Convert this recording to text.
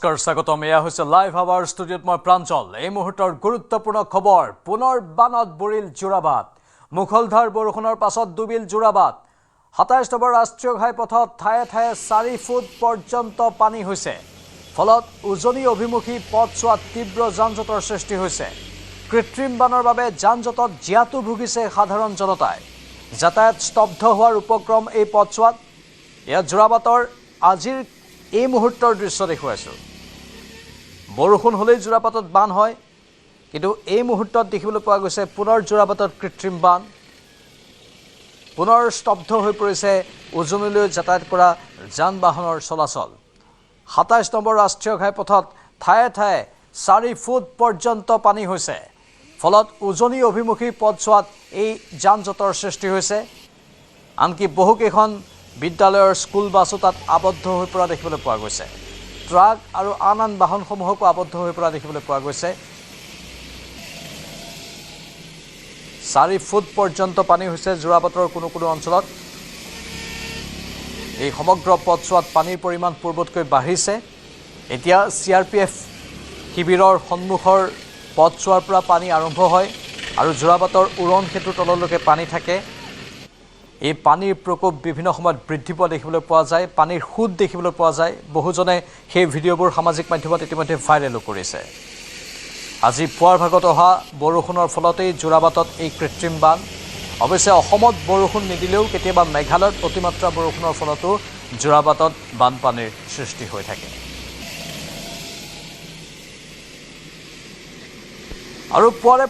নমস্কাৰ স্বাগতম এয়া হৈছে লাইভ আৱাৰ ষ্টুডিঅ'ত মই প্ৰাঞ্জল এই মুহূৰ্তৰ গুৰুত্বপূৰ্ণ খবৰ পুনৰ বানত বুৰিল যোৰাবাট মুখলধাৰ বৰষুণৰ পাছত ডুবিল যোৰাবাট ২৭ নম্বৰ ৰাষ্ট্ৰীয় ঘাইপথত ঠায়ে ঠায়ে ৪ ফুট পৰ্যন্ত পানী হৈছে ফলত উজনি অভিমুখী পথছোৱাত তীব্ৰ যানজঁটৰ সৃষ্টি হৈছে কৃত্ৰিম বানৰ বাবে যানজঁটত জিয়াতু ভুগিছে সাধাৰণ জনতাই যাতায়াত স্তব্ধ হোৱাৰ উপক্ৰম এই পথছোৱাত এয়া যোৰাবাটৰ আজিৰ এই মুহূৰ্তৰ দৃশ্য দেখুৱাইছো বৰষুণ হলেই যোৰাবাটত বান হয় কিন্তু এই মুহূৰ্তত দেখিবলৈ পোৱা গৈছে পুনৰ যোৰাবাটত কৃত্ৰিম বান পুনৰ স্তব্ধ হৈ পৰিছে উজনিলৈ যাতায়াত কৰা যান বাহনৰ চলাচল ২৭ নম্বৰ ৰাষ্ট্ৰীয় ঘাইপথত ঠায়ে ঠায়ে ৪ ফুট পৰ্যন্ত পানী হৈছে ফলত উজনি অভিমুখী পথছোৱাত এই যানজঁটৰ সৃষ্টি হৈছে আনকি বহুকেইখন বিদ্যালয়ৰ স্কুল বাছো তাত আবদ্ধ হৈ পৰা দেখিবলৈ পোৱা গৈছে ট্ৰাক আৰু আন বাহনসমূহকো আবদ্ধ হৈ পৰা দেখিবলৈ পোৱা গৈছে ৪ ফুট পৰ্যন্ত পানী হৈছে যোৰাবাটৰ কোনো কোনো অঞ্চলত এই সমগ্ৰ পথছোৱাত পানীৰ পৰিমাণ পূৰ্বতকৈ বাঢ়িছে এতিয়া CRPF শিবিৰৰ সন্মুখৰ পথছোৱাৰ পৰা পানী আৰম্ভ হয় আৰু যোৰাবাটৰ উৰণ সেতুৰ তললৈকে পানী থাকে এই পানীৰ প্ৰকোপ বিভিন্ন সময়ত বৃদ্ধি পোৱা দেখিবলৈ পোৱা যায় পানীৰ সুদ দেখিবলৈ পোৱা যায় বহুজনে সেই ভিডিঅ'বোৰ সামাজিক মাধ্যমত ইতিমধ্যে ভাইৰেল কৰিছে আজি পুৱাৰ ভাগত অহা বৰষুণৰ ফলতেই যোৰাবাটত এই কৃত্ৰিম বান অৱশ্যে অসমত বৰষুণ নিদিলেও কেতিয়াবা মেঘালয়ত অতিমাত্ৰা বৰষুণৰ ফলতো যোৰাবাটত বানপানীৰ সৃষ্টি হৈ থাকে আৰু পুৱাৰে